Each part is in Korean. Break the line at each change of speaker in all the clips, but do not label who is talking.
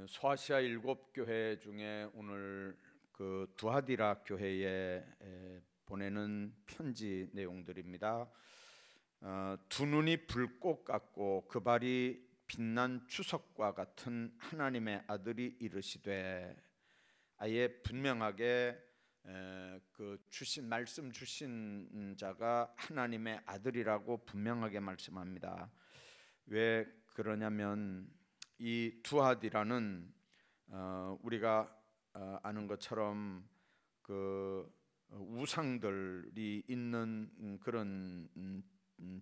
소아시아 7교회 중에 오늘 그 두하디라 교회에 보내는 편지 내용들입니다. 두 눈이 불꽃 같고 그 발이 빛난 추석과 같은 하나님의 아들이 이르시되, 아예 분명하게 그 말씀 주신 자가 하나님의 아들이라고 분명하게 말씀합니다. 왜 그러냐면 이 두하디라는 우리가 아는 것처럼 그 우상들이 있는 그런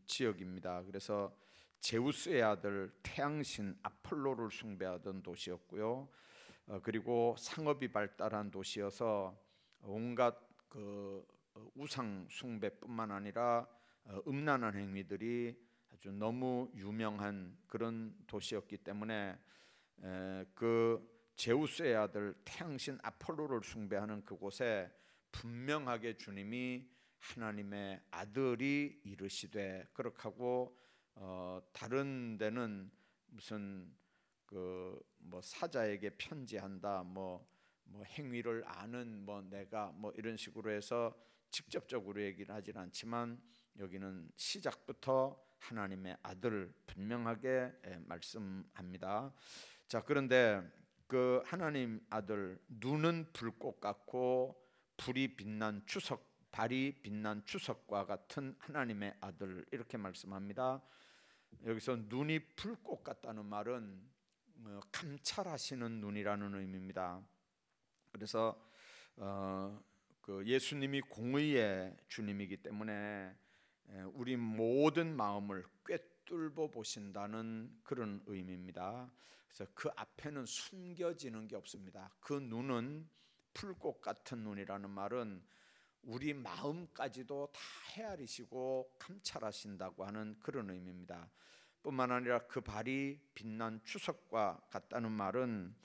지역입니다. 그래서 제우스의 아들 태양신 아폴로를 숭배하던 도시였고요. 그리고 상업이 발달한 도시여서 온갖 그 우상 숭배뿐만 아니라 음란한 행위들이 아주 너무 유명한 그런 도시였기 때문에 그 제우스의 아들 태양신 아폴로를 숭배하는 그곳에 분명하게 주님이 하나님의 아들이 이르시되, 그렇게 하고 다른 데는 무슨 그 뭐 사자에게 편지한다, 뭐 행위를 아는 내가 이런 식으로 해서 직접적으로 얘기를 하진 않지만, 여기는 시작부터 하나님의 아들 분명하게 말씀합니다. 자, 그런데 그 하나님 아들, 눈은 불꽃 같고 발이 빛난 추석과 같은 하나님의 아들, 이렇게 말씀합니다. 여기서 눈이 불꽃 같다는 말은 감찰하시는 눈이라는 의미입니다. 그래서 그 예수님이 공의의 주님이기 때문에 우리 모든 마음을 꿰뚫어 보신다는 그런 의미입니다. 그래서 그 앞에는 숨겨지는 게 없습니다. 그 눈은 풀꽃 같은 눈이라는 말은 우리 마음까지도 다 헤아리시고 감찰하신다고 하는 그런 의미입니다. 뿐만 아니라 그 발이 빛난 추석과 같다는 말은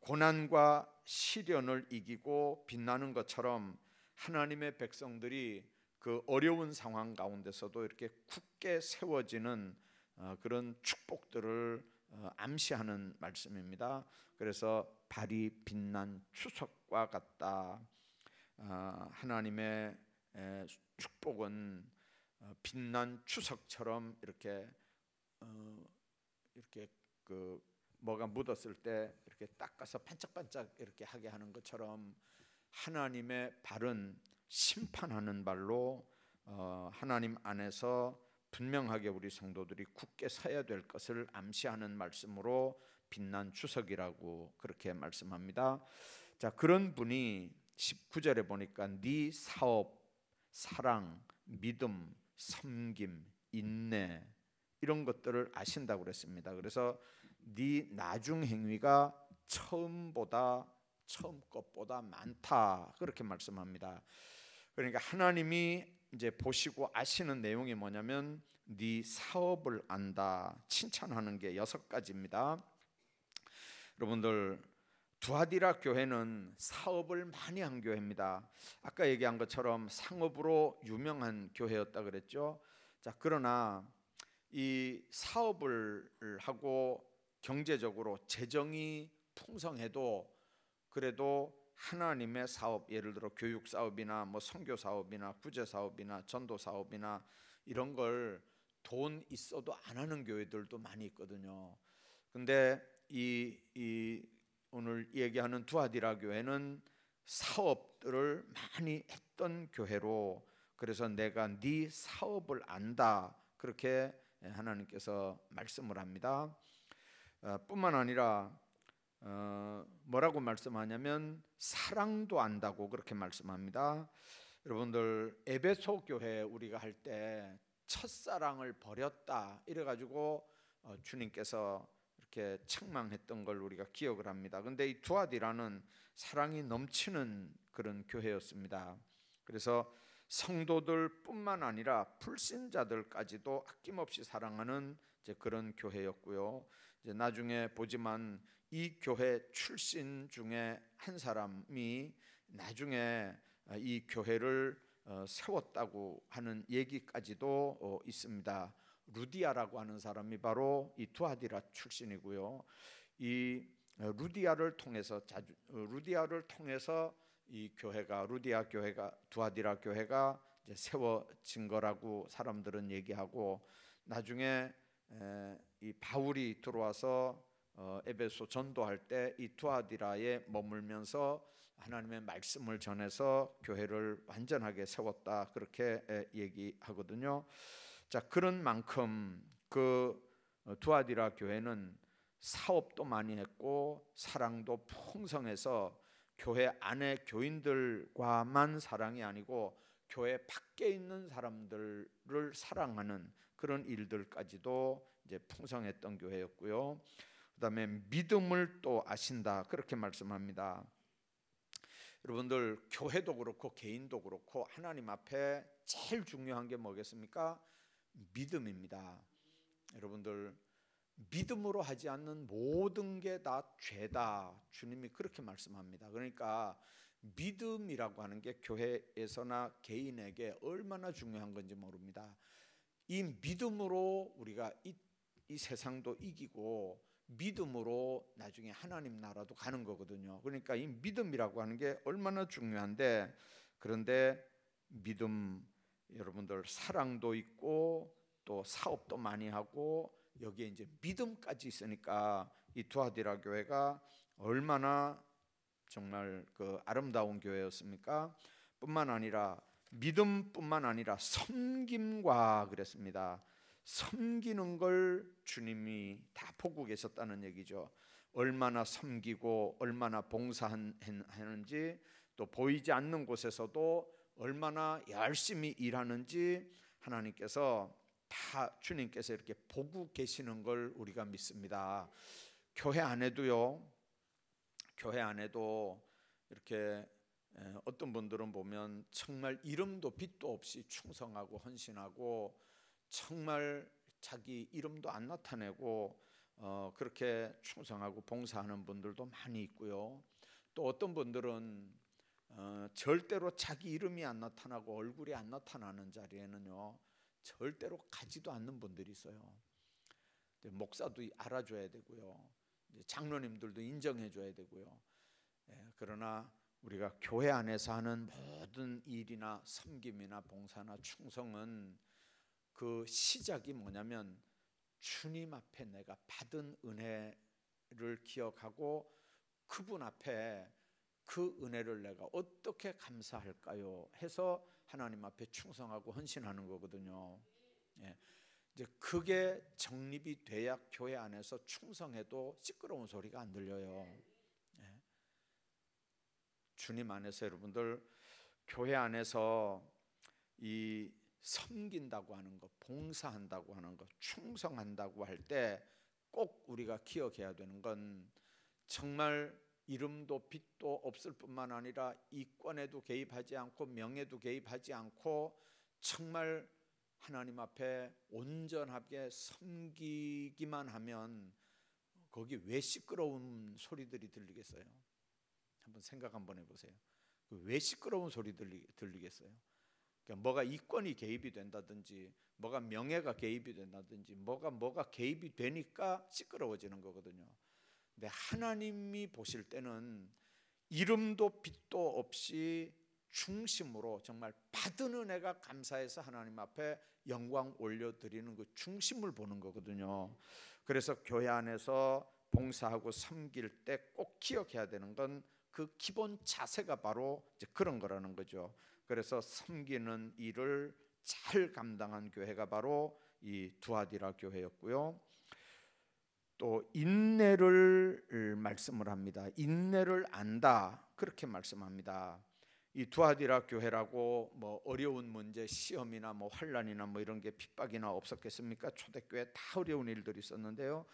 고난과 시련을 이기고 빛나는 것처럼 하나님의 백성들이 그 어려운 상황 가운데서도 이렇게 굳게 세워지는 그런 축복들을 암시하는 말씀입니다. 그래서 발이 빛난 추석과 같다. 하나님의 축복은 빛난 추석처럼 이렇게 그 뭐가 묻었을 때 이렇게 닦아서 반짝반짝 이렇게 하게 하는 것처럼, 하나님의 발은 심판하는 발로 하나님 안에서 분명하게 우리 성도들이 굳게 서야 될 것을 암시하는 말씀으로 빛난 추석이라고 그렇게 말씀합니다. 자, 그런 분이 19절에 보니까 네 사업, 사랑, 믿음, 섬김, 인내, 이런 것들을 아신다고 그랬습니다. 그래서 네 나중 행위가 처음 것보다 많다, 그렇게 말씀합니다. 그러니까 하나님이 이제 보시고 아시는 내용이 뭐냐면 네 사업을 안다, 칭찬하는 게 6가지입니다. 여러분들, 두하디라 교회는 사업을 많이 한 교회입니다. 아까 얘기한 것처럼 상업으로 유명한 교회였다 그랬죠. 자, 그러나 이 사업을 하고 경제적으로 재정이 풍성해도 그래도 하나님의 사업, 예를 들어 교육 사업이나 선교 사업이나 구제 사업이나 전도 사업이나 이런 걸 돈 있어도 안 하는 교회들도 많이 있거든요. 근데 이 오늘 얘기하는 두하디라 교회는 사업들을 많이 했던 교회로, 그래서 내가 네 사업을 안다, 그렇게 하나님께서 말씀을 합니다. 뿐만 아니라 뭐라고 말씀하냐면 사랑도 안다고 그렇게 말씀합니다. 여러분들, 에베소 교회 우리가 할 때 첫사랑을 버렸다 이래가지고 주님께서 이렇게 책망했던 걸 우리가 기억을 합니다. 근데 이 두하디라는 사랑이 넘치는 그런 교회였습니다. 그래서 성도들뿐만 아니라 불신자들까지도 아낌없이 사랑하는 이제 그런 교회였고요. 이제 나중에 보지만 이 교회 출신 중에 한 사람이 나중에 이 교회를 세웠다고 하는 얘기까지도 있습니다. 루디아라고 하는 사람이 바로 이 두하디라 출신이고요. 이 루디아를 통해서 이 교회가 루디아 교회가 두아디라 교회가 이제 세워진 거라고 사람들은 얘기하고, 나중에 이 바울이 들어와서 에베소 전도할 때 이 두아디라에 머물면서 하나님의 말씀을 전해서 교회를 완전하게 세웠다, 그렇게 얘기하거든요. 자, 그런 만큼 그 두아디라 교회는 사업도 많이 했고 사랑도 풍성해서 교회 안에 교인들과만 사랑이 아니고 교회 밖에 있는 사람들을 사랑하는 그런 일들까지도 이제 풍성했던 교회였고요. 그다음에 믿음을 또 아신다, 그렇게 말씀합니다. 여러분들, 교회도 그렇고 개인도 그렇고 하나님 앞에 제일 중요한 게 뭐겠습니까? 믿음입니다. 여러분들, 믿음으로 하지 않는 모든 게 다 죄다, 주님이 그렇게 말씀합니다. 그러니까 믿음이라고 하는 게 교회에서나 개인에게 얼마나 중요한 건지 모릅니다. 이 믿음으로 우리가 이 세상도 이기고 믿음으로 나중에 하나님 나라도 가는 거거든요. 그러니까 이 믿음이라고 하는 게 얼마나 중요한데, 그런데 믿음, 여러분들 사랑도 있고 또 사업도 많이 하고 여기에 이제 믿음까지 있으니까 이 두아디라 교회가 얼마나 정말 그 아름다운 교회였습니까? 뿐만 아니라 믿음뿐만 아니라 섬김과 그랬습니다. 섬기는 걸 주님이 다 보고 계셨다는 얘기죠. 얼마나 섬기고 얼마나 봉사하는지, 또 보이지 않는 곳에서도 얼마나 열심히 일하는지 하나님께서 다, 주님께서 이렇게 보고 계시는 걸 우리가 믿습니다. 교회 안에도요, 교회 안에도 이렇게 어떤 분들은 보면 정말 이름도 빛도 없이 충성하고 헌신하고 정말 자기 이름도 안 나타내고 그렇게 충성하고 봉사하는 분들도 많이 있고요. 또 어떤 분들은 절대로 자기 이름이 안 나타나고 얼굴이 안 나타나는 자리에는요 절대로 가지도 않는 분들이 있어요. 목사도 알아줘야 되고요, 장로님들도 인정해줘야 되고요. 그러나 우리가 교회 안에서 하는 모든 일이나 섬김이나 봉사나 충성은 그 시작이 뭐냐면 주님 앞에 내가 받은 은혜를 기억하고 그분 앞에 그 은혜를 내가 어떻게 감사할까요 해서 하나님 앞에 충성하고 헌신하는 거거든요. 이제 그게 정립이 돼야 교회 안에서 충성해도 시끄러운 소리가 안 들려요. 주님 안에서 여러분들, 교회 안에서 이 섬긴다고 하는 것, 봉사한다고 하는 것, 충성한다고 할 때 꼭 우리가 기억해야 되는 건 정말 이름도 빛도 없을 뿐만 아니라 이권에도 개입하지 않고 명예도 개입하지 않고 정말 하나님 앞에 온전하게 섬기기만 하면 거기 왜 시끄러운 소리들이 들리겠어요? 한번 생각 한번 해보세요. 왜 시끄러운 소리 들리겠어요? 그러니까 뭐가 이권이 개입이 된다든지 뭐가 명예가 개입이 된다든지 뭐가 개입이 되니까 시끄러워지는 거거든요. 근데 하나님이 보실 때는 이름도 빛도 없이 중심으로 정말 받은 은혜가 감사해서 하나님 앞에 영광 올려드리는 그 중심을 보는 거거든요. 그래서 교회 안에서 봉사하고 섬길 때 꼭 기억해야 되는 건 그 기본 자세가 바로 이제 그런 거라는 거죠. 그래서 섬기는 일을 잘 감당한 교회가 바로 이 두아디라 교회였고요. 또 인내를 말씀을 합니다. 인내를 안다, 그렇게 말씀합니다. 이 두아디라 교회라고 뭐 어려운 문제, 시험이나 뭐 환난이나 뭐 이런 게 핍박이나 없었겠습니까? 초대교회 다 어려운 일들이 있었는데요.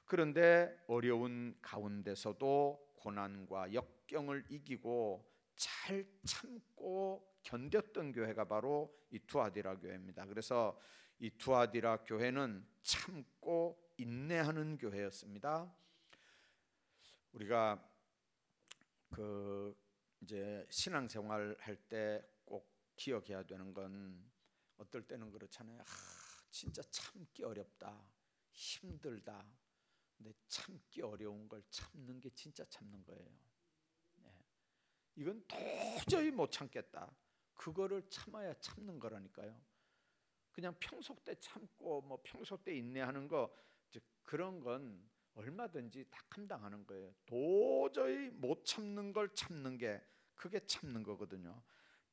그런데 어려운 가운데서도 고난과 역경을 이기고 잘 참고 견뎠던 교회가 바로 이 두아디라 교회입니다. 그래서 이 두아디라 교회는 참고 인내하는 교회였습니다. 우리가 그 이제 신앙생활 할 때 꼭 기억해야 되는 건 어떨 때는 그렇잖아요. 진짜 참기 어렵다, 힘들다, 근데 참기 어려운 걸 참는 게 진짜 참는 거예요. 이건 도저히 못 참겠다. 그거를 참아야 참는 거라니까요. 그냥 평소 때 참고 뭐 평소 때 인내하는 거, 그런 건 얼마든지 다 감당하는 거예요. 도저히 못 참는 걸 참는 게, 그게 참는 거거든요.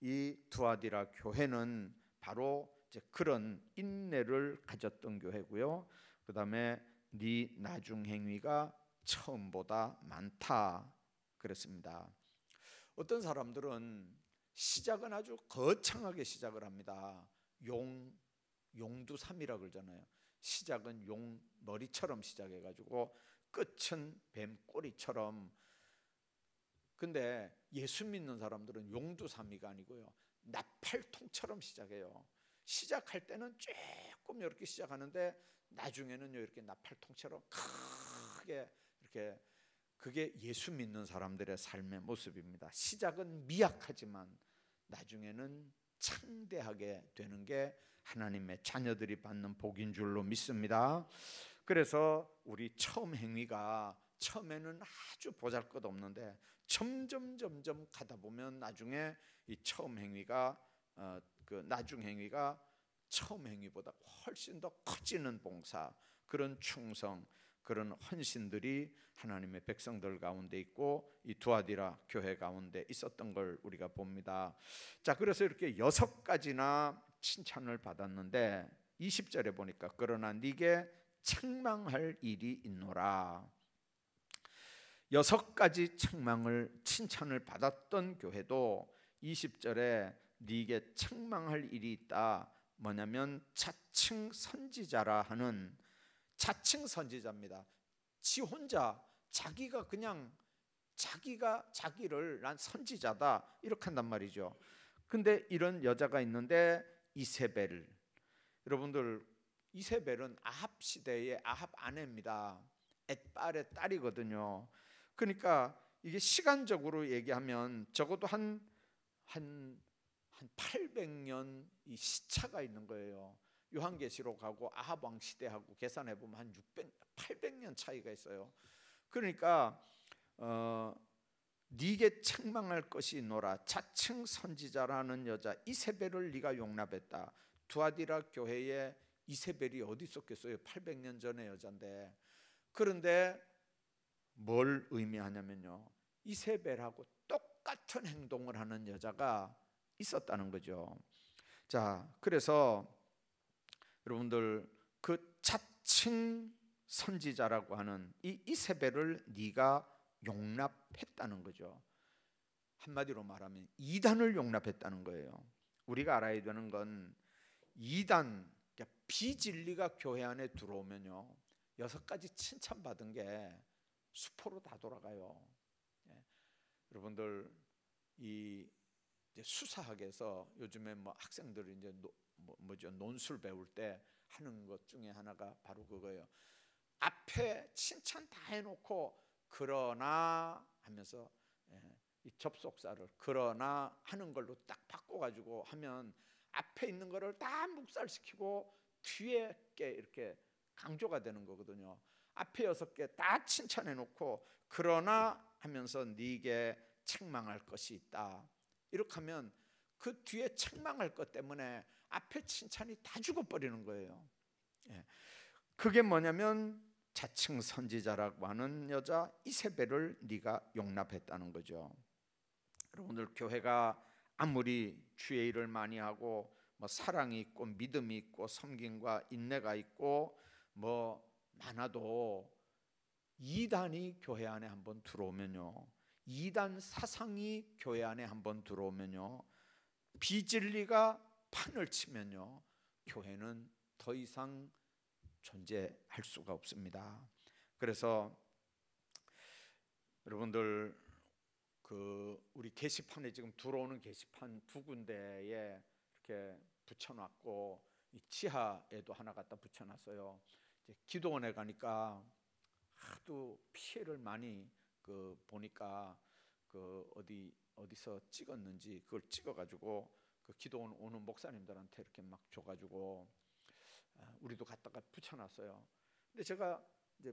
이 두아디라 교회는 바로 이제 그런 인내를 가졌던 교회고요. 그 다음에 네 나중 행위가 처음보다 많다 그랬습니다. 어떤 사람들은 시작은 아주 거창하게 시작을 합니다. 용두삼이라 그러잖아요. 시작은 용 머리처럼 시작해가지고 끝은 뱀 꼬리처럼. 근데 예수 믿는 사람들은 용두삼이가 아니고요, 나팔통처럼 시작해요. 시작할 때는 조금 이렇게 시작하는데 나중에는 이렇게 나팔통처럼 크게 이렇게. 그게 예수 믿는 사람들의 삶의 모습입니다. 시작은 미약하지만 나중에는 창대하게 되는 게 하나님의 자녀들이 받는 복인 줄로 믿습니다. 그래서 우리 처음 행위가 처음에는 아주 보잘것없는데 점점 가다 보면 나중에 이 처음 행위가 그 나중 행위가 처음 행위보다 훨씬 더 커지는 봉사, 그런 충성, 그런 헌신들이 하나님의 백성들 가운데 있고 이 두아디라 교회 가운데 있었던 걸 우리가 봅니다. 자, 그래서 이렇게 6가지나 칭찬을 받았는데 20절에 보니까 그러나 네게 책망할 일이 있노라. 6가지 칭찬을 받았던 교회도 20절에 네게 책망할 일이 있다. 뭐냐면 자칭 선지자라 하는, 자칭 선지자입니다. 지 혼자 자기가 그냥 자기가 자기를 난 선지자다 이렇게 한단 말이죠. 근데 이런 여자가 있는데 이세벨. 여러분들, 이세벨은 아합 시대의 아합 아내입니다. 엣발의 딸이거든요. 그러니까 이게 시간적으로 얘기하면 적어도 한 800년 이 시차가 있는 거예요. 요한계시록하고 아합 왕 시대하고 계산해 보면 한 800년 차이가 있어요. 그러니까 네게 책망할 것이 있노라. 자칭 선지자라는 여자 이세벨을 네가 용납했다. 두아디라 교회에 이세벨이 어디 있었겠어요? 800년 전의 여자인데. 그런데 뭘 의미하냐면요, 이세벨하고 똑같은 행동을 하는 여자가 있었다는 거죠. 자, 그래서 여러분들 그 자칭 선지자라고 하는 이 이세벨을 네가 용납했다는 거죠. 한마디로 말하면 이단을 용납했다는 거예요. 우리가 알아야 되는 건 이단, 그러니까 비진리가 교회 안에 들어오면요, 6가지 칭찬받은 게 수포로 다 돌아가요. 여러분들 이 이제 수사학에서 요즘에 뭐 학생들이 이제 뭐죠, 논술 배울 때 하는 것 중에 하나가 바로 그거예요. 앞에 칭찬 다 해놓고 그러나 하면서 이 접속사를 그러나 하는 걸로 딱 바꿔가지고 하면 앞에 있는 거를 다 묵살시키고 뒤에 게 이렇게 강조가 되는 거거든요. 앞에 6개 다 칭찬해놓고 그러나 하면서 네게 책망할 것이 있다. 이렇게 하면 그 뒤에 책망할 것 때문에 앞에 칭찬이 다 죽어버리는 거예요. 그게 뭐냐면 자칭 선지자라고 하는 여자 이세벨을 네가 용납했다는 거죠. 여러분들, 교회가 아무리 주의 일을 많이 하고 뭐 사랑이 있고 믿음이 있고 섬김과 인내가 있고 뭐 많아도 이단이 교회 안에 한번 들어오면요, 이단 사상이 교회 안에 한번 들어오면요, 비진리가 판을 치면요, 교회는 더 이상 존재할 수가 없습니다. 그래서 여러분들 그 우리 게시판에 지금 들어오는 게시판 2군데에 이렇게 붙여놨고 이 지하에도 하나 갖다 붙여놨어요. 이제 기도원에 가니까 하도 피해를 많이 그 보니까 그 어디서 찍었는지 그걸 찍어가지고 그 기도원 오는 목사님들한테 이렇게 막 줘가지고 우리도 갖다가 붙여놨어요. 근데 제가 이제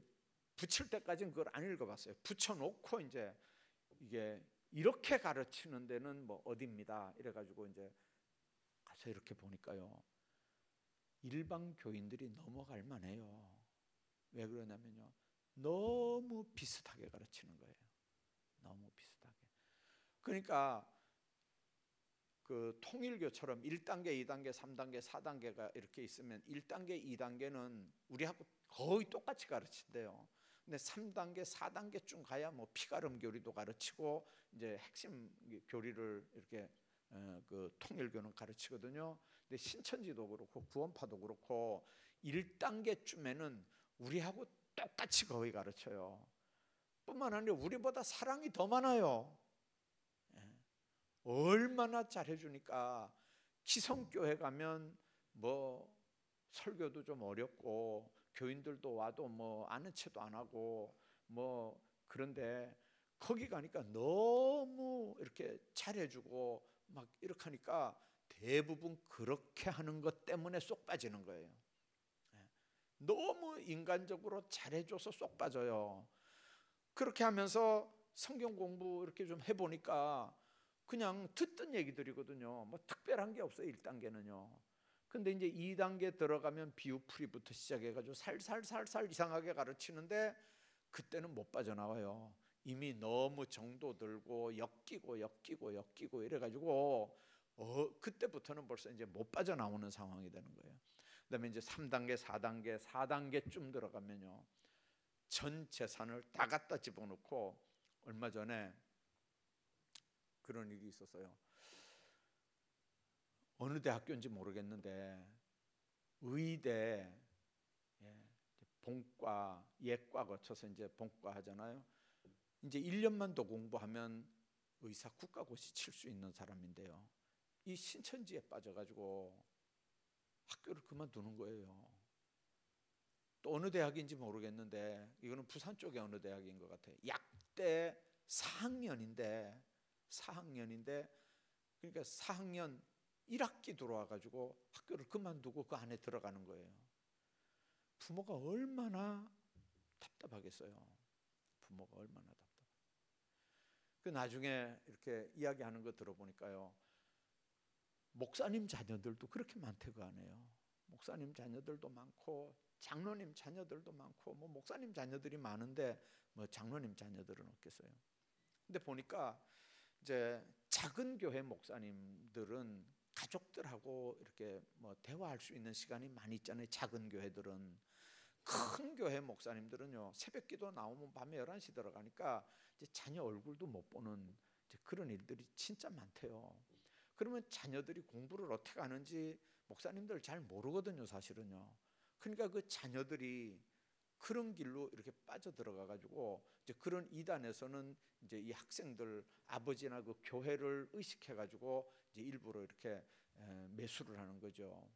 붙일 때까지는 그걸 안 읽어봤어요. 붙여놓고 이제 이게 이렇게 가르치는 데는 뭐 어디입니다. 이래가지고 이제 가서 이렇게 보니까요, 일반 교인들이 넘어갈 만해요. 왜 그러냐면요, 너무 비슷하게 가르치는 거예요. 너무 비슷하게. 그러니까 그 통일교처럼 1단계, 2단계, 3단계, 4단계가 이렇게 있으면 1단계, 2단계는 우리하고 거의 똑같이 가르친대요. 근데 3단계, 4단계쯤 가야 뭐 피가름 교리도 가르치고 이제 핵심 교리를 이렇게 그 통일교는 가르치거든요. 근데 신천지도 그렇고 구원파도 그렇고 1단계쯤에는 우리하고 똑같이 거의 가르쳐요. 뿐만 아니라 우리보다 사랑이 더 많아요. 얼마나 잘해주니까 기성교회 가면 뭐 설교도 좀 어렵고 교인들도 와도 뭐 아는 체도 안 하고 뭐 그런데 거기 가니까 너무 이렇게 잘해주고 막 이렇게 하니까 대부분 그렇게 하는 것 때문에 쏙 빠지는 거예요. 너무 인간적으로 잘해줘서 쏙 빠져요. 그렇게 하면서 성경 공부 이렇게 좀 해보니까 그냥 듣던 얘기들이거든요. 뭐 특별한 게 없어요. 1단계는요. 근데 이제 2단계 들어가면 비유풀이부터 시작해가지고 살살살살 이상하게 가르치는데 그때는 못 빠져나와요. 이미 너무 정도 들고 엮이고 이래가지고 그때부터는 벌써 이제 못 빠져나오는 상황이 되는 거예요. 그다음에 이제 3단계, 4단계쯤 들어가면요, 전 재산을 다 갖다 집어넣고, 얼마 전에 그런 일이 있었어요. 어느 대학교인지 모르겠는데 의대 본과, 예과 거쳐서 이제 본과 하잖아요. 이제 1년만 더 공부하면 의사 국가고시 칠 수 있는 사람인데요, 이 신천지에 빠져가지고 학교를 그만두는 거예요. 또 어느 대학인지 모르겠는데 이거는 부산 쪽에 어느 대학인 것 같아요. 약대 4학년인데 그러니까 4학년 1학기 들어와가지고 학교를 그만두고 그 안에 들어가는 거예요. 부모가 얼마나 답답하겠어요. 부모가 얼마나 답답해. 그 나중에 이렇게 이야기하는 거 들어보니까요, 목사님 자녀들도 그렇게 많대 그 안에요. 목사님 자녀들도 많고 장로님 자녀들도 많고 뭐 목사님 자녀들이 많은데 뭐 장로님 자녀들은 없겠어요. 근데 보니까 이제 작은 교회 목사님들은 가족들하고 이렇게 뭐 대화할 수 있는 시간이 많이 있잖아요. 작은 교회들은. 큰 교회 목사님들은요, 새벽기도 나오면 밤에 11시 들어가니까 이제 자녀 얼굴도 못 보는 이제 그런 일들이 진짜 많대요. 그러면 자녀들이 공부를 어떻게 하는지 목사님들 잘 모르거든요, 사실은요. 그러니까 그 자녀들이 그런 길로 이렇게 빠져 들어가 가지고 이제 그런 이단에서는 이제 이 학생들 아버지나 그 교회를 의식해 가지고 이제 일부러 이렇게 매수를 하는 거죠.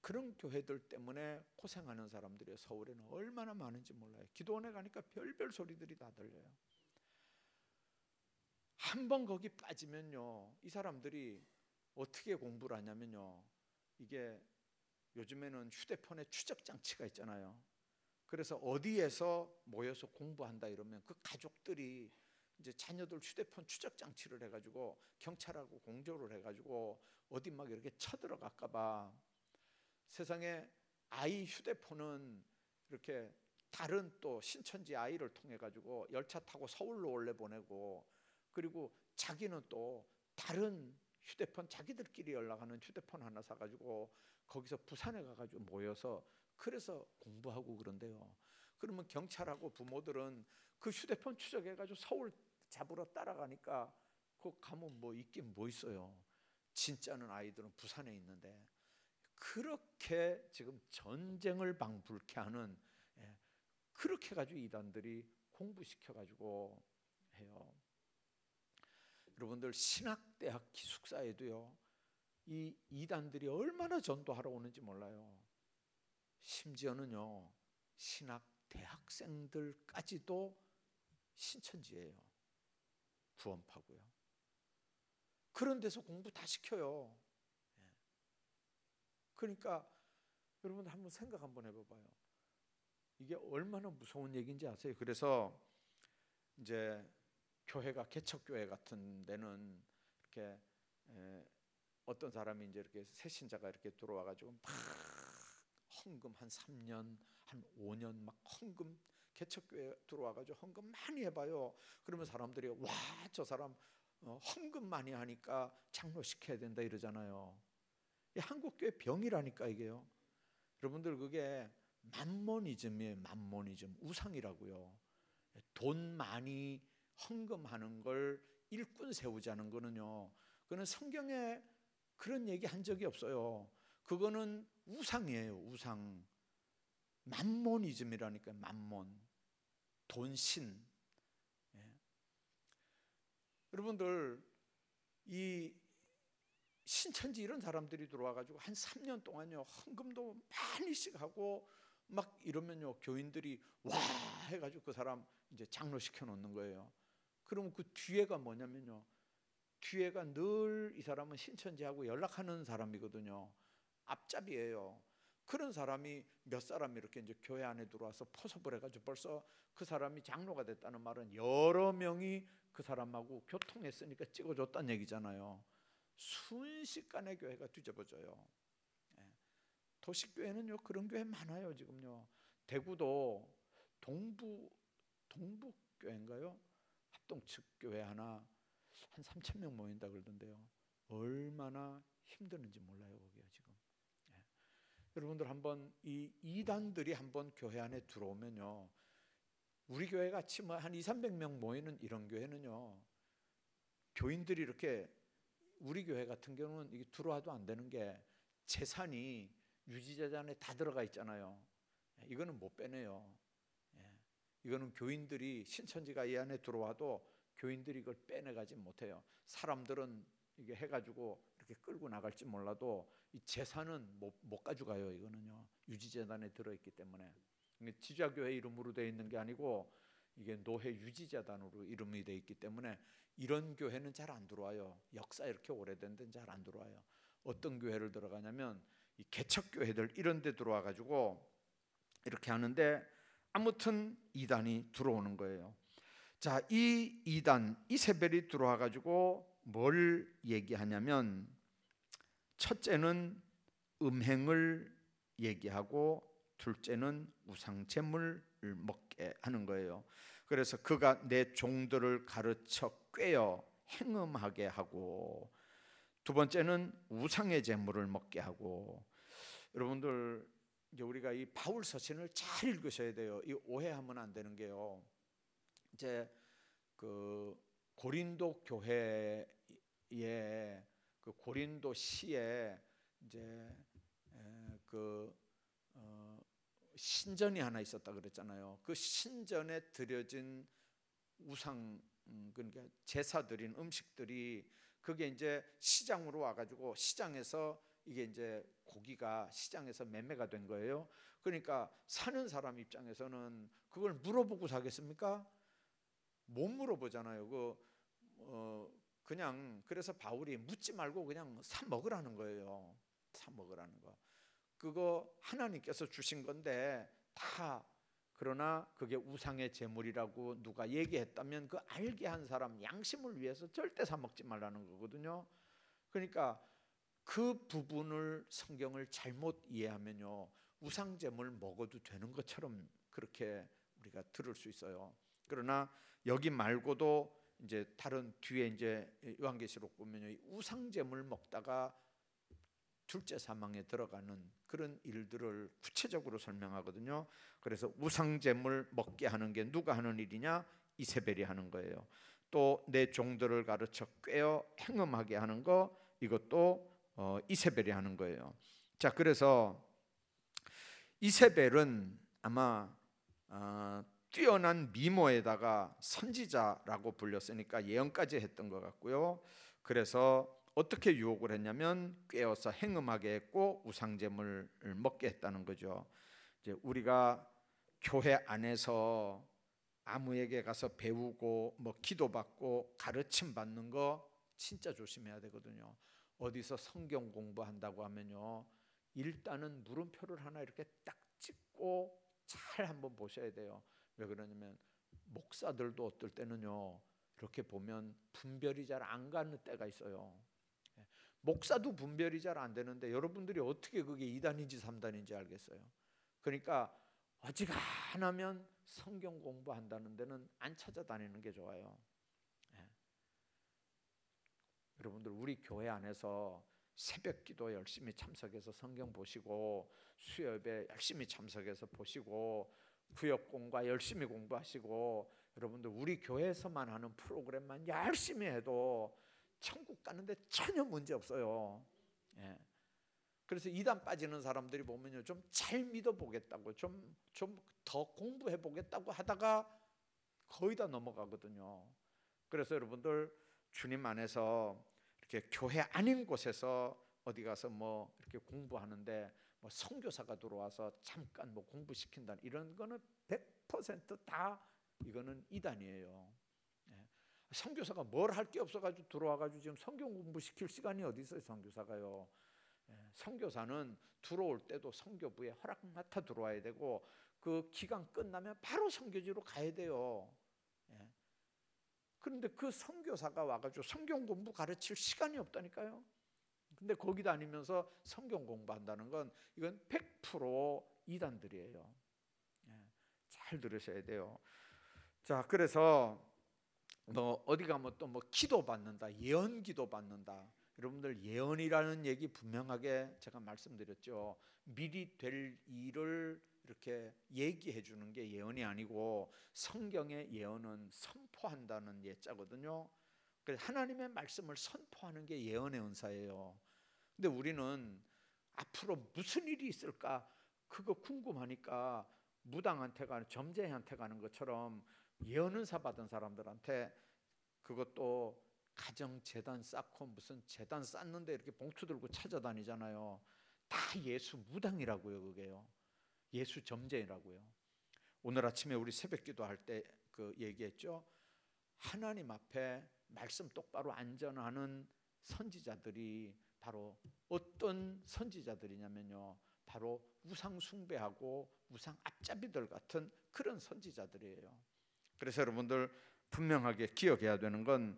그런 교회들 때문에 고생하는 사람들이 서울에는 얼마나 많은지 몰라요. 기도원에 가니까 별별 소리들이 다 들려요. 한번 거기 빠지면요, 이 사람들이 어떻게 공부를 하냐면요, 이게 요즘에는 휴대폰에 추적 장치가 있잖아요. 그래서 어디에서 모여서 공부한다 이러면 그 가족들이 이제 자녀들 휴대폰 추적 장치를 해가지고 경찰하고 공조를 해가지고 어디 막 이렇게 쳐들어갈까봐, 세상에 아이 휴대폰은 이렇게 다른 또 신천지 아이를 통해 가지고 열차 타고 서울로 원래 보내고, 그리고 자기는 또 다른 휴대폰, 자기들끼리 연락하는 휴대폰 하나 사가지고 거기서 부산에 가가지고 모여서 그래서 공부하고 그런데요. 그러면 경찰하고 부모들은 그 휴대폰 추적해가지고 서울 잡으러 따라가니까 그 가면 뭐 있긴 뭐 있어요. 진짜는 아이들은 부산에 있는데 그렇게 지금 전쟁을 방불케 하는, 그렇게 가지고 이단들이 공부시켜 가지고 해요. 여러분들 신학대학 기숙사에도요, 이 이단들이 얼마나 전도하러 오는지 몰라요. 심지어는요, 신학 대학생들까지도 신천지예요. 구원파고요. 그런 데서 공부 다 시켜요. 그러니까 여러분 한번 생각 한번 해봐봐요. 이게 얼마나 무서운 얘기인지 아세요? 그래서 이제 교회가 개척교회 같은 데는 이렇게 어떤 사람이 이제 이렇게 새신자가 이렇게 들어와가지고 막 헌금 한 3년, 한 5년 막 헌금, 개척교회 들어와가지고 헌금 많이 해봐요. 그러면 사람들이 와, 저 사람 헌금 많이 하니까 장로 시켜야 된다 이러잖아요. 이 한국교회 병이라니까 이게요. 여러분들 그게 만모니즘이에요. 만모니즘, 우상이라고요. 돈 많이 헌금하는 걸 일꾼 세우자는 거는요, 그거는 성경에 그런 얘기 한 적이 없어요. 그거는 우상이에요. 우상. 만모니즘이라니까. 만몬, 돈신. 예. 여러분들 이 신천지 이런 사람들이 들어와가지고 한 3년 동안요 헌금도 많이씩 하고 막 이러면요 교인들이 와 해가지고 그 사람 이제 장로 시켜 놓는 거예요. 그럼 그 뒤에가 뭐냐면요, 뒤에가 늘 이 사람은 신천지하고 연락하는 사람이거든요. 앞잡이에요. 그런 사람이 몇 사람이 이렇게 이제 교회 안에 들어와서 포섭을 해가지고 벌써 그 사람이 장로가 됐다는 말은 여러 명이 그 사람하고 교통했으니까 찍어줬다는 얘기잖아요. 순식간에 교회가 뒤집어져요. 예. 도시교회는요 그런 교회 많아요. 지금요 대구도 동북교회인가요? 합동측 교회 하나 한 3천 명 모인다 그러던데요. 얼마나 힘드는지 몰라요 거기가 지금. 예. 여러분들 한번 이 이단들이 한번 교회 안에 들어오면요, 우리 교회 같이 뭐 한 2, 300명 모이는 이런 교회는요, 교인들이 이렇게, 우리 교회 같은 경우는 이게 들어와도 안 되는 게 재산이 유지재산에 다 들어가 있잖아요. 이거는 못 빼내요. 예. 이거는 교인들이, 신천지가 이 안에 들어와도 교인들이 이걸 빼내가지 못해요. 사람들은 이게 해가지고 이렇게 끌고 나갈지 몰라도 이 재산은 못 가져가요. 이거는요 유지재단에 들어있기 때문에. 지자교회 이름으로 되어 있는 게 아니고 이게 노회 유지재단으로 이름이 되어 있기 때문에 이런 교회는 잘 안 들어와요. 역사 이렇게 오래된 데는 잘 안 들어와요. 어떤 교회를 들어가냐면 이 개척교회들 이런 데 들어와 가지고 이렇게 하는데, 아무튼 이단이 들어오는 거예요. 자, 이 이단 이세벨이 들어와 가지고 뭘 얘기하냐면, 첫째는 음행을 얘기하고 둘째는 우상 제물을 먹게 하는 거예요. 그래서 그가 내 종들을 가르쳐 꿰어 행음하게 하고, 두 번째는 우상의 제물을 먹게 하고. 여러분들 이제 우리가 이 바울 서신을 잘 읽으셔야 돼요. 이 오해하면 안 되는 게요, 이제 그 고린도 교회의 그 고린도 시에 이제 그 신전이 하나 있었다 그랬잖아요. 그 신전에 드려진 우상, 그러니까 제사 드린 음식들이 그게 이제 시장으로 와가지고 시장에서 이게 이제 고기가 시장에서 매매가 된 거예요. 그러니까 사는 사람 입장에서는 그걸 물어보고 사겠습니까? 못 물어보잖아요. 그냥 그래서 바울이 묻지 말고 그냥 사 먹으라는 거예요. 사 먹으라는 거. 그거 하나님께서 주신 건데 다, 그러나 그게 우상의 제물이라고 누가 얘기했다면 그 알게 한 사람 양심을 위해서 절대 사 먹지 말라는 거거든요. 그러니까 그 부분을, 성경을 잘못 이해하면요 우상 제물 먹어도 되는 것처럼 그렇게 우리가 들을 수 있어요. 그러나 여기 말고도 이제 다른 뒤에 이제 요한계시록 보면 우상 제물 먹다가 둘째 사망에 들어가는 그런 일들을 구체적으로 설명하거든요. 그래서 우상 제물 먹게 하는 게 누가 하는 일이냐? 이세벨이 하는 거예요. 또 내 종들을 가르쳐 꿰어 행음하게 하는 거, 이것도 이세벨이 하는 거예요. 자, 그래서 이세벨은 아마 뛰어난 미모에다가 선지자라고 불렸으니까 예언까지 했던 것 같고요. 그래서 어떻게 유혹을 했냐면 꿰어서 행음하게 했고 우상제물을 먹게 했다는 거죠. 이제 우리가 교회 안에서 아무에게 가서 배우고 뭐 기도받고 가르침 받는 거 진짜 조심해야 되거든요. 어디서 성경 공부한다고 하면요 일단은 물음표를 하나 이렇게 딱 찍고 잘 한번 보셔야 돼요. 왜 그러냐면 목사들도 어떨 때는요, 이렇게 보면 분별이 잘 안 가는 때가 있어요. 목사도 분별이 잘 안 되는데 여러분들이 어떻게 그게 2단인지 3단인지 알겠어요? 그러니까 어지간하면 성경 공부한다는 데는 안 찾아다니는 게 좋아요. 여러분들 우리 교회 안에서 새벽 기도 열심히 참석해서 성경 보시고, 수요예배 열심히 참석해서 보시고, 구역 공과 열심히 공부하시고, 여러분들 우리 교회에서만 하는 프로그램만 열심히 해도 천국 가는데 전혀 문제 없어요. 그래서 이단 빠지는 사람들이 보면요, 좀 잘 믿어보겠다고, 좀 더 공부해보겠다고 하다가 거의 다 넘어가거든요. 그래서 여러분들 주님 안에서 이렇게 교회 아닌 곳에서 어디 가서 뭐 이렇게 공부하는데 뭐 선교사가 들어와서 잠깐 뭐 공부시킨다, 이런 거는 100%다 이거는 이단이에요. 선교사가 뭘 할 게 없어가지고 들어와가지고 지금 성경 공부시킬 시간이 어디 있어요, 선교사가요. 선교사는 들어올 때도 선교부에 허락 맡아 들어와야 되고, 그 기간 끝나면 바로 선교지로 가야 돼요. 그런데 그 선교사가 와가지고 성경 공부 가르칠 시간이 없다니까요. 근데 거기 다니면서 성경 공부한다는 건 이건 100% 이단들이에요. 잘 들으셔야 돼요. 자, 그래서 뭐 어디 가면 또 뭐 기도 받는다, 예언 기도 받는다. 여러분들 예언이라는 얘기 분명하게 제가 말씀드렸죠. 미리 될 일을 이렇게 얘기해 주는 게 예언이 아니고, 성경의 예언은 선포한다는 예자거든요. 그래서 하나님의 말씀을 선포하는 게 예언의 은사예요. 근데 우리는 앞으로 무슨 일이 있을까 그거 궁금하니까 무당한테 가는, 점쟁이한테 가는 것처럼 예언 은사 받은 사람들한테 그것도 가정 재단 쌓고 무슨 재단 쌓는데 이렇게 봉투 들고 찾아다니잖아요. 다 예수 무당이라고요. 그게요, 예수 점쟁이라고요. 오늘 아침에 우리 새벽 기도할 때 그 얘기했죠. 하나님 앞에 말씀 똑바로 안전하는 선지자들이 바로 어떤 선지자들이냐면요, 바로 우상 숭배하고 우상 앞잡이들 같은 그런 선지자들이에요. 그래서 여러분들 분명하게 기억해야 되는 건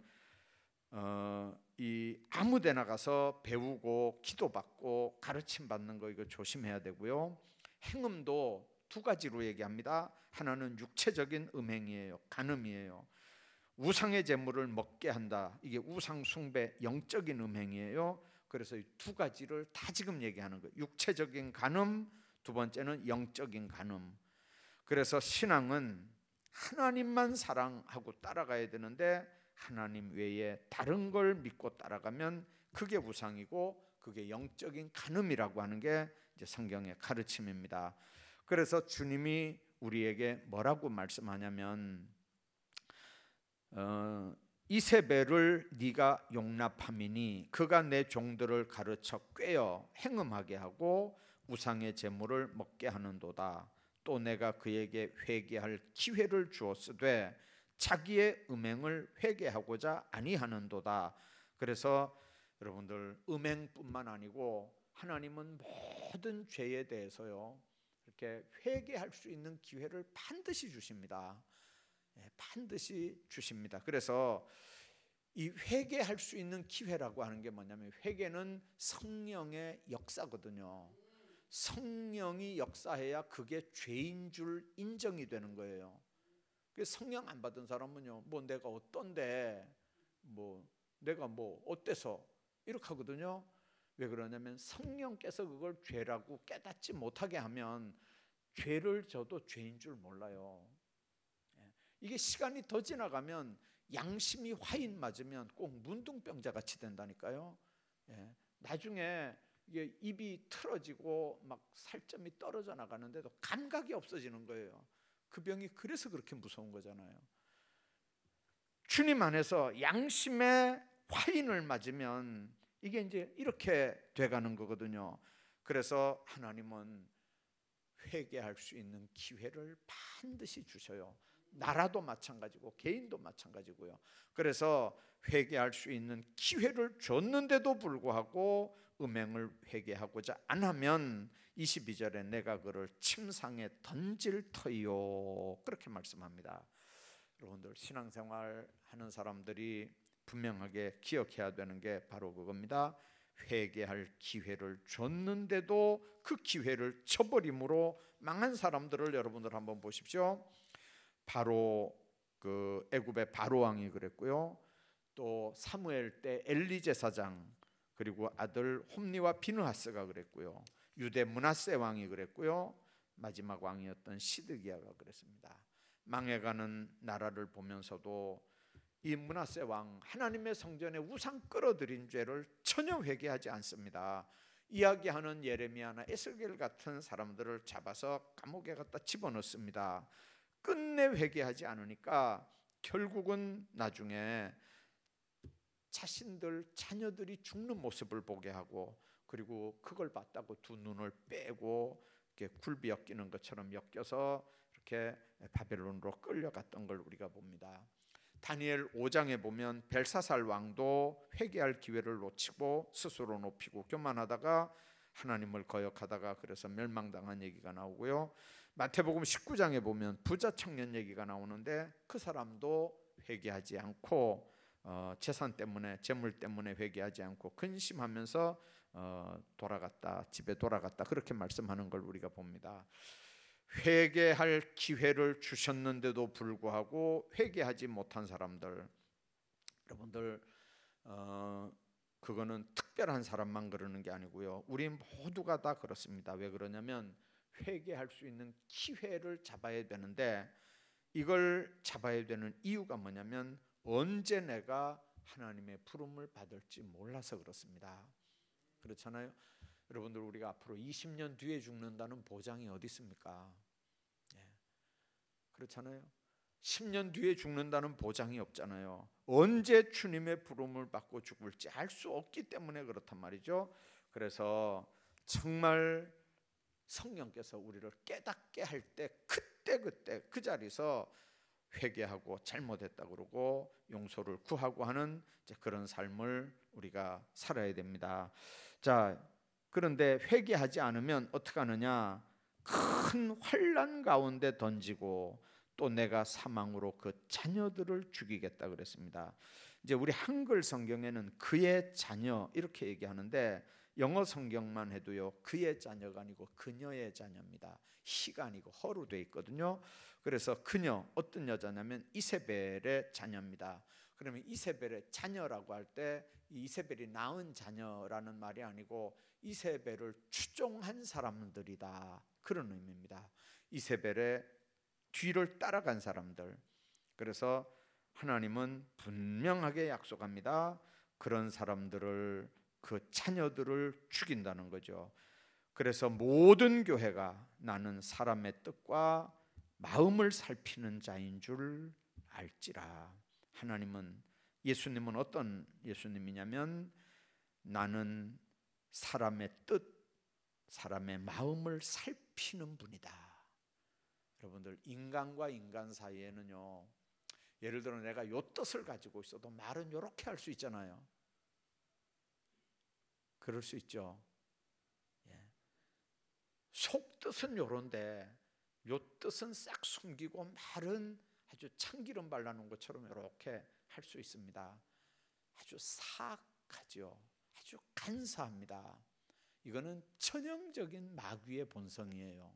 이 아무데나 가서 배우고 기도받고 가르침 받는 거 이거 조심해야 되고요. 행음도 두 가지로 얘기합니다. 하나는 육체적인 음행이에요, 간음이에요. 우상의 제물을 먹게 한다, 이게 우상 숭배, 영적인 음행이에요. 그래서 이 두 가지를 다 지금 얘기하는 거예요. 육체적인 간음, 두 번째는 영적인 간음. 그래서 신앙은 하나님만 사랑하고 따라가야 되는데, 하나님 외에 다른 걸 믿고 따라가면 그게 우상이고 그게 영적인 간음이라고 하는 게 이제 성경의 가르침입니다. 그래서 주님이 우리에게 뭐라고 말씀하냐면, 이세벨을 네가 용납함이니 그가 내 종들을 가르쳐 꾀어 행음하게 하고 우상의 제물을 먹게 하는도다. 또 내가 그에게 회개할 기회를 주었으되 자기의 음행을 회개하고자 아니하는도다. 그래서 여러분들 음행뿐만 아니고 하나님은 모든 죄에 대해서요, 이렇게 회개할 수 있는 기회를 반드시 주십니다. 반드시 주십니다. 그래서 이 회개할 수 있는 기회라고 하는 게 뭐냐면, 회개는 성령의 역사거든요. 성령이 역사해야 그게 죄인 줄 인정이 되는 거예요. 성령 안 받은 사람은요, 뭐 내가 어떤데, 뭐 내가 뭐 어때서 이렇게 하거든요. 왜 그러냐면 성령께서 그걸 죄라고 깨닫지 못하게 하면 죄를 져도 죄인 줄 몰라요. 이게 시간이 더 지나가면 양심이 화인 맞으면 꼭 문둥병자 같이 된다니까요. 나중에 이게 입이 틀어지고 막 살점이 떨어져 나가는데도 감각이 없어지는 거예요. 그 병이 그래서 그렇게 무서운 거잖아요. 주님 안에서 양심의 화인을 맞으면 이게 이제 이렇게 돼가는 거거든요. 그래서 하나님은 회개할 수 있는 기회를 반드시 주셔요. 나라도 마찬가지고 개인도 마찬가지고요. 그래서 회개할 수 있는 기회를 줬는데도 불구하고 음행을 회개하고자 안 하면 22절에 내가 그를 침상에 던질 터이요, 그렇게 말씀합니다. 여러분들 신앙생활 하는 사람들이 분명하게 기억해야 되는 게 바로 그겁니다. 회개할 기회를 줬는데도 그 기회를 쳐버림으로 망한 사람들을 여러분들 한번 보십시오. 바로 그 애굽의 바로 왕이 그랬고요, 또 사무엘 때 엘리 제사장, 그리고 아들 홈리와 비느하스가 그랬고요, 유대 므낫세 왕이 그랬고요, 마지막 왕이었던 시드기야가 그랬습니다. 망해가는 나라를 보면서도 이 므낫세 왕, 하나님의 성전에 우상 끌어들인 죄를 전혀 회개하지 않습니다. 이야기하는 예레미야나 에스겔 같은 사람들을 잡아서 감옥에 갖다 집어넣습니다. 끝내 회개하지 않으니까 결국은 나중에 자신들 자녀들이 죽는 모습을 보게 하고, 그리고 그걸 봤다고 두 눈을 빼고 이렇게 굴비 엮이는 것처럼 엮여서 이렇게 바벨론으로 끌려갔던 걸 우리가 봅니다. 다니엘 5장에 보면 벨사살 왕도 회개할 기회를 놓치고 스스로 높이고 교만하다가 하나님을 거역하다가 그래서 멸망당한 얘기가 나오고요, 마태복음 19장에 보면 부자 청년 얘기가 나오는데 그 사람도 회개하지 않고 재산 때문에, 재물 때문에 회개하지 않고 근심하면서 돌아갔다, 집에 돌아갔다, 그렇게 말씀하는 걸 우리가 봅니다. 회개할 기회를 주셨는데도 불구하고 회개하지 못한 사람들, 여러분들 그거는 특별한 사람만 그러는 게 아니고요, 우리 모두가 다 그렇습니다. 왜 그러냐면 회개할 수 있는 기회를 잡아야 되는데, 이걸 잡아야 되는 이유가 뭐냐면 언제 내가 하나님의 부름을 받을지 몰라서 그렇습니다. 그렇잖아요. 여러분들 우리가 앞으로 20년 뒤에 죽는다는 보장이 어디 있습니까? 그렇잖아요. 10년 뒤에 죽는다는 보장이 없잖아요. 언제 주님의 부름을 받고 죽을지 알 수 없기 때문에 그렇단 말이죠. 그래서 정말 성령께서 우리를 깨닫게 할 때 그때 그 자리에서 회개하고 잘못했다 그러고 용서를 구하고 하는 그런 삶을 우리가 살아야 됩니다. 자, 그런데 회개하지 않으면 어떻게 하느냐? 큰 환난 가운데 던지고 또 내가 사망으로 그 자녀들을 죽이겠다 그랬습니다. 이제 우리 한글 성경에는 그의 자녀 이렇게 얘기하는데 영어 성경만 해도요, 그의 자녀가 아니고 그녀의 자녀입니다. 히가 아니고 허로 돼 있거든요. 그래서 그녀, 어떤 여자냐면 이세벨의 자녀입니다. 그러면 이세벨의 자녀라고 할 때 이세벨이 낳은 자녀라는 말이 아니고 이세벨을 추종한 사람들이다, 그런 의미입니다. 이세벨의 뒤를 따라간 사람들. 그래서 하나님은 분명하게 약속합니다. 그런 사람들을, 그 자녀들을 죽인다는 거죠. 그래서 모든 교회가 나는 사람의 뜻과 마음을 살피는 자인 줄 알지라. 하나님은, 예수님은 어떤 예수님이냐면 나는 사람의 뜻, 사람의 마음을 살피는 분이다. 여러분들 인간과 인간 사이에는요, 예를 들어 내가 요 뜻을 가지고 있어도 말은 이렇게 할 수 있잖아요. 그럴 수 있죠. 속뜻은 요런데 요 뜻은 싹 숨기고 말은 아주 참기름 발라놓은 것처럼 이렇게 할 수 있습니다. 아주 사악하죠. 아주 간사합니다. 이거는 천형적인 마귀의 본성이에요.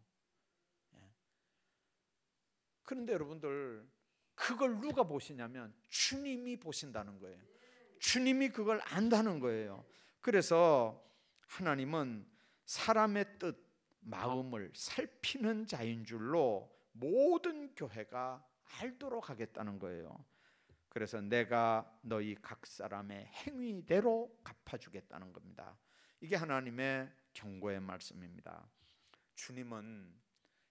그런데 여러분들 그걸 누가 보시냐면 주님이 보신다는 거예요. 주님이 그걸 안다는 거예요. 그래서 하나님은 사람의 뜻, 마음을 살피는 자인 줄로 모든 교회가 알도록 하겠다는 거예요. 그래서 내가 너희 각 사람의 행위대로 갚아주겠다는 겁니다. 이게 하나님의 경고의 말씀입니다. 주님은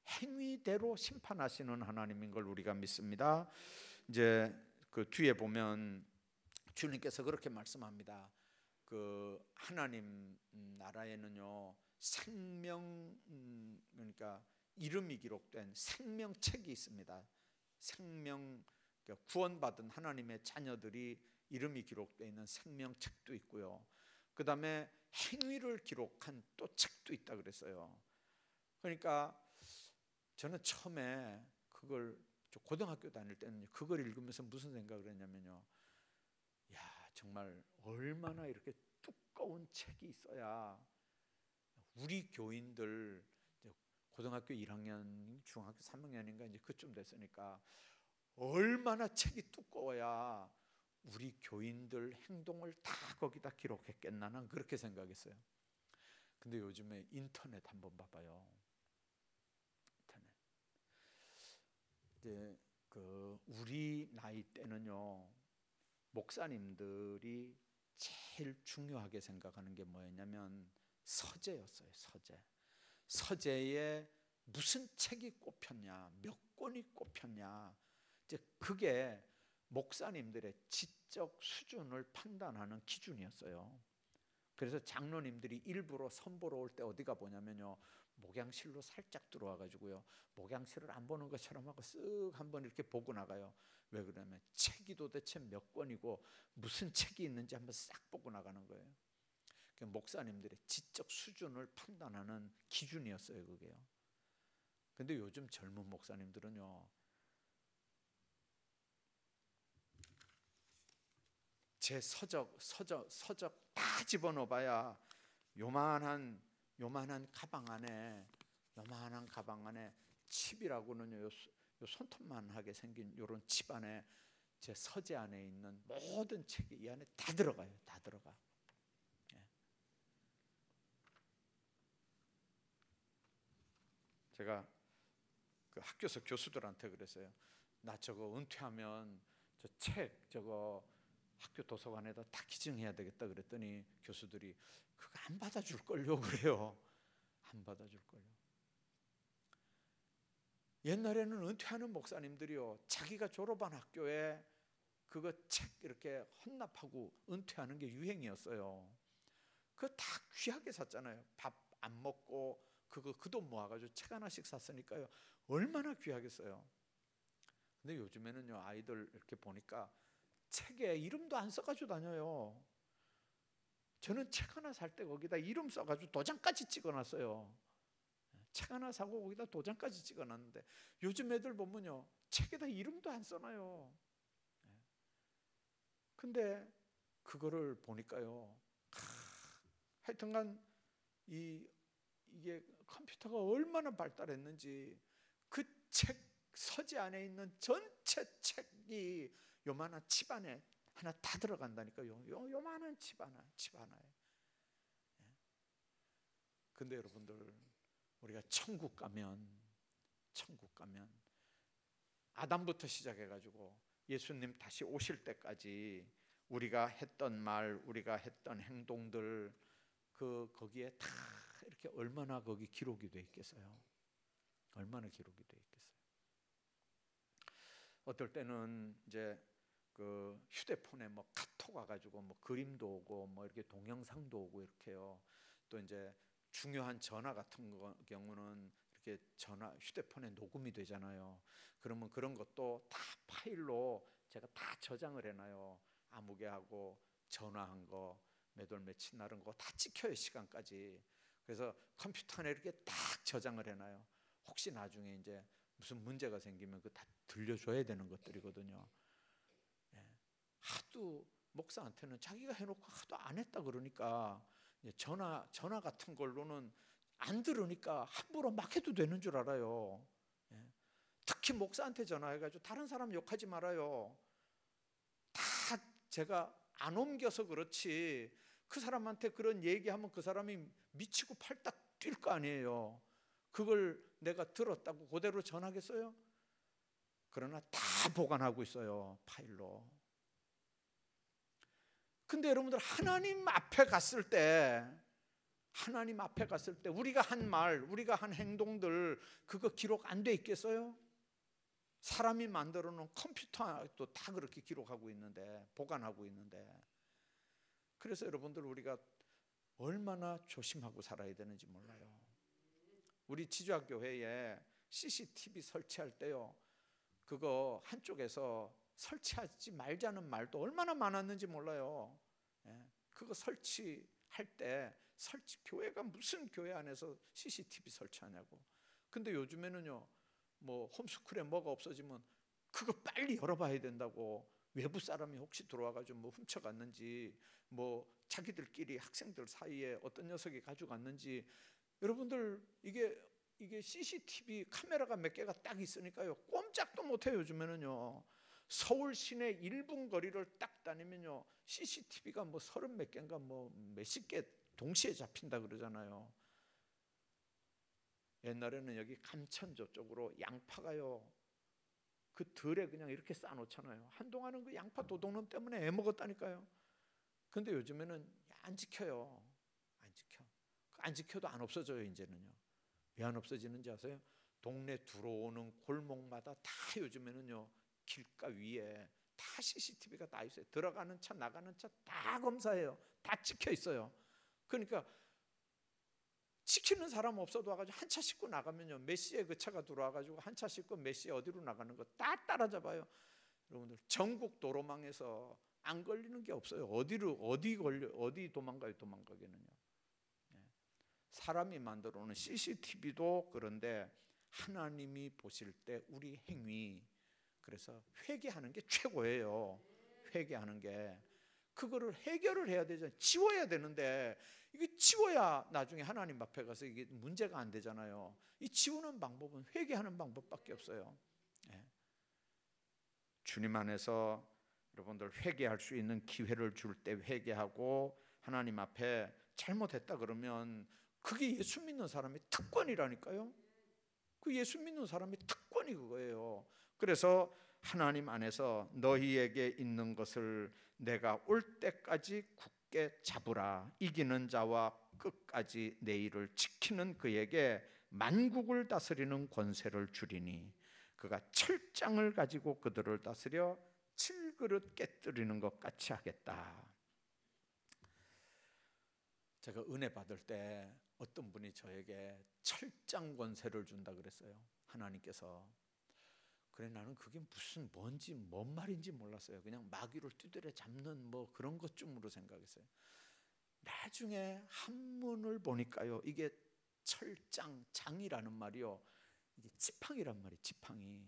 행위대로 심판하시는 하나님인 걸 우리가 믿습니다. 이제 그 뒤에 보면 주님께서 그렇게 말씀합니다. 그 하나님 나라에는요, 생명, 그러니까 이름이 기록된 생명책이 있습니다. 생명, 구원받은 하나님의 자녀들이 이름이 기록되어 있는 생명책도 있고요, 그 다음에 행위를 기록한 또 책도 있다 그랬어요. 그러니까 저는 처음에 그걸 고등학교 다닐 때는 그걸 읽으면서 무슨 생각을 했냐면요, 야, 정말 얼마나 이렇게 두꺼운 책이 있어야 우리 교인들, 고등학교 1학년, 중학교 3학년인가 이제 그쯤 됐으니까 얼마나 책이 두꺼워야 우리 교인들 행동을 다 거기다 기록했겠나, 난 그렇게 생각했어요. 근데 요즘에 인터넷 한번 봐봐요. 인터넷. 이제 우리 나이 때는요, 목사님들이 제일 중요하게 생각하는 게 뭐였냐면 서재였어요. 서재에 무슨 책이 꼽혔냐, 몇 권이 꼽혔냐, 이제 그게 목사님들의 지적 수준을 판단하는 기준이었어요. 그래서 장로님들이 일부러 선보러 올 때 어디가 보냐면요, 목양실로 살짝 들어와 가지고요, 목양실을 안 보는 것처럼 하고 쓱 한번 이렇게 보고 나가요. 왜 그러냐면 책이 도대체 몇 권이고 무슨 책이 있는지 한번 싹 보고 나가는 거예요. 목사님들의 지적 수준을 판단하는 기준이었어요, 그게요. 근데 요즘 젊은 목사님들은요, 제 서적 다 집어넣어봐야 요만한 가방 안에, 칩이라고는요, 요 손톱만하게 생긴 요런 칩 안에, 제 서재 안에 있는 모든 책이 이 안에 다 들어가요. 다 들어가. 예. 제가 그 학교에서 교수들한테 그랬어요. 나 저거 은퇴하면 저 책 저거 학교 도서관에다 다 기증해야 되겠다 그랬더니 교수들이 그거 안 받아줄 걸요 그래요. 안 받아줄 걸요. 옛날에는 은퇴하는 목사님들이요, 자기가 졸업한 학교에 그거 책 이렇게 헌납하고 은퇴하는 게 유행이었어요. 그거 다 귀하게 샀잖아요. 밥 안 먹고 그거 그 돈 모아가지고 책 하나씩 샀으니까요, 얼마나 귀하겠어요. 근데 요즘에는요, 아이들 이렇게 보니까 책에 이름도 안 써가지고 다녀요. 저는 책 하나 살 때 거기다 이름 써가지고 도장까지 찍어놨어요. 책 하나 사고 거기다 도장까지 찍어놨는데 요즘 애들 보면요, 책에다 이름도 안 써놔요. 근데 그거를 보니까요, 하여튼간 이게 컴퓨터가 얼마나 발달했는지 그 책 서재 안에 있는 전체 책이 요만한 칩 안에 하나 다 들어간다니까요. 요만한 칩 하나에. 근데 여러분들, 우리가 천국 가면 아담부터 시작해가지고 예수님 다시 오실 때까지 우리가 했던 말, 우리가 했던 행동들, 거기에 다 이렇게 얼마나 거기 기록이 돼 있겠어요? 얼마나 기록이 돼 있겠어요? 어떨 때는 이제 그 휴대폰에 뭐 카톡 와가지고 뭐 그림도 오고 뭐 이렇게 동영상도 오고 이렇게요. 또 이제 중요한 전화 같은 경우는 이렇게 휴대폰에 녹음이 되잖아요. 그러면 그런 것도 다 파일로 제가 다 저장을 해놔요. 아무개하고 전화한 거, 몇 월 며칠 날은 거 다 찍혀요, 시간까지. 그래서 컴퓨터 안에 이렇게 딱 저장을 해놔요. 혹시 나중에 이제 무슨 문제가 생기면 그 다 들려줘야 되는 것들이거든요. 하도 목사한테는 자기가 해놓고 하도 안 했다 그러니까 전화 같은 걸로는 안 들으니까 함부로 막 해도 되는 줄 알아요. 특히 목사한테 전화해가지고 다른 사람 욕하지 말아요. 다 제가 안 옮겨서 그렇지, 그 사람한테 그런 얘기하면 그 사람이 미치고 팔딱 뛸 거 아니에요. 그걸 내가 들었다고 그대로 전하겠어요? 그러나 다 보관하고 있어요, 파일로. 근데 여러분들, 하나님 앞에 갔을 때 우리가 한 말, 우리가 한 행동들, 그거 기록 안 돼 있겠어요? 사람이 만들어 놓은 컴퓨터도 다 그렇게 기록하고 있는데, 보관하고 있는데. 그래서 여러분들, 우리가 얼마나 조심하고 살아야 되는지 몰라요. 우리 지주학교회에 CCTV 설치할 때요, 그거 한쪽에서 설치하지 말자는 말도 얼마나 많았는지 몰라요. 그거 설치할 할 때 교회가 무슨 교회 안에서 CCTV 설치하냐고. 근데 요즘에는요, 뭐 홈스쿨에 뭐가 없어지면 그거 빨리 열어봐야 된다고. 외부 사람이 혹시 들어와가지고 뭐 훔쳐갔는지, 뭐 자기들끼리 학생들 사이에 어떤 녀석이 가져갔는지. 여러분들 이게 CCTV 카메라가 몇 개가 딱 있으니까요, 꼼짝도 못해요. 요즘에는요, 서울 시내 1분 거리를 딱 다니면요, CCTV가 뭐 30 몇 개인가 뭐 몇십 개 동시에 잡힌다 그러잖아요. 옛날에는 여기 감천저 쪽으로 양파가요, 그 들에 그냥 이렇게 쌓아놓잖아요. 한동안은 그 양파 도둑놈 때문에 애먹었다니까요. 근데 요즘에는 안 지켜요. 안 지켜. 안 지켜도 안 없어져요. 이제는요. 왜 안 없어지는지 아세요? 동네 들어오는 골목마다 다 요즘에는요, 길가 위에 다 CCTV가 다 있어요. 들어가는 차 나가는 차 다 검사해요. 다 찍혀 있어요. 그러니까 지키는 사람 없어도 와가지고 한 차 싣고 나가면요, 몇 시에 그 차가 들어와가지고 한 차 싣고 몇 시에 어디로 나가는 거 다 따라잡아요. 여러분들 전국 도로망에서 안 걸리는 게 없어요. 어디 도망가게는요. 사람이 만들어 놓은 CCTV도 그런데 하나님이 보실 때 우리 행위, 그래서 회개하는 게 최고예요. 회개하는 게 그거를 해결을 해야 되잖아요. 지워야 되는데 이게 지워야 나중에 하나님 앞에 가서 이게 문제가 안 되잖아요. 이 지우는 방법은 회개하는 방법밖에 없어요. 예. 주님 안에서 여러분들 회개할 수 있는 기회를 줄 때 회개하고, 하나님 앞에 잘못했다 그러면 그게 예수 믿는 사람의 특권이라니까요. 그 예수 믿는 사람의 특권이 그거예요. 그래서 하나님 안에서 너희에게 있는 것을 내가 올 때까지 굳게 잡으라. 이기는 자와 끝까지 내 일을 지키는 그에게 만국을 다스리는 권세를 주리니 그가 철장을 가지고 그들을 다스려 칠그릇 깨뜨리는 것 같이 하겠다. 제가 은혜 받을 때 어떤 분이 저에게 철장 권세를 준다 그랬어요. 하나님께서. 그래, 나는 그게 뭔 말인지 몰랐어요. 그냥 마귀를 두드려 잡는 뭐 그런 것쯤으로 생각했어요. 나중에 한문을 보니까요, 이게 장이라는 말이요, 이게 지팡이란 말이에요. 지팡이.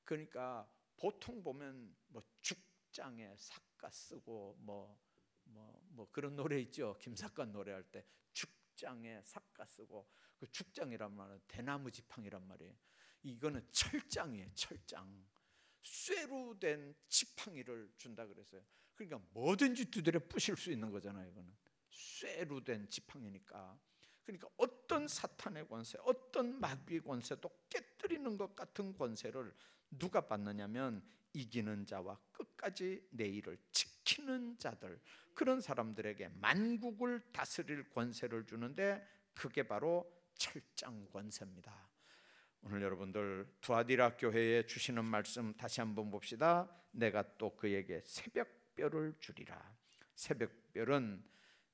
그러니까 보통 보면 뭐 죽장에 삭가 쓰고 뭐 그런 노래 있죠. 김삿갓 노래할 때 죽장에 삭가 쓰고, 그 죽장이란 말은 대나무 지팡이란 말이에요. 이거는 철장이에요. 철장. 쇠로 된 지팡이를 준다 그랬어요. 그러니까 뭐든지 두드려 부실 수 있는 거잖아요. 이거는 쇠로 된 지팡이니까. 그러니까 어떤 사탄의 권세, 어떤 마귀의 권세도 깨뜨리는 것 같은 권세를 누가 받느냐면 이기는 자와 끝까지 내 일을 지키는 자들, 그런 사람들에게 만국을 다스릴 권세를 주는데 그게 바로 철장 권세입니다. 오늘 여러분들 두아디라 교회에 주시는 말씀 다시 한번 봅시다. 내가 또 그에게 새벽별을 주리라. 새벽별은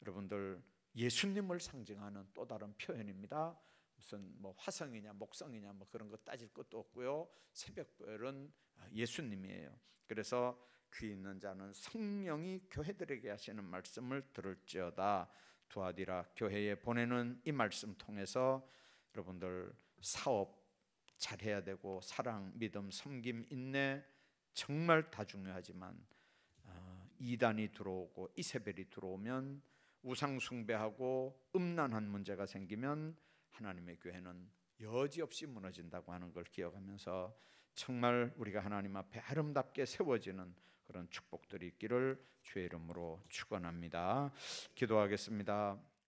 여러분들 예수님을 상징하는 또 다른 표현입니다. 무슨 뭐 화성이냐 목성이냐 뭐 그런 거 따질 것도 없고요. 새벽별은 예수님이에요. 그래서 귀 있는 자는 성령이 교회들에게 하시는 말씀을 들을지어다. 두아디라 교회에 보내는 이 말씀 통해서 여러분들 사업 잘해야 되고, 사랑, 믿음, 섬김, 인내 정말 다 중요하지만 이단이 들어오고 이세벨이 들어오면, 우상 숭배하고 음란한 문제가 생기면 하나님의 교회는 여지없이 무너진다고 하는 걸 기억하면서 정말 우리가 하나님 앞에 아름답게 세워지는 그런 축복들이 있기를 주의 이름으로 축원합니다. 기도하겠습니다.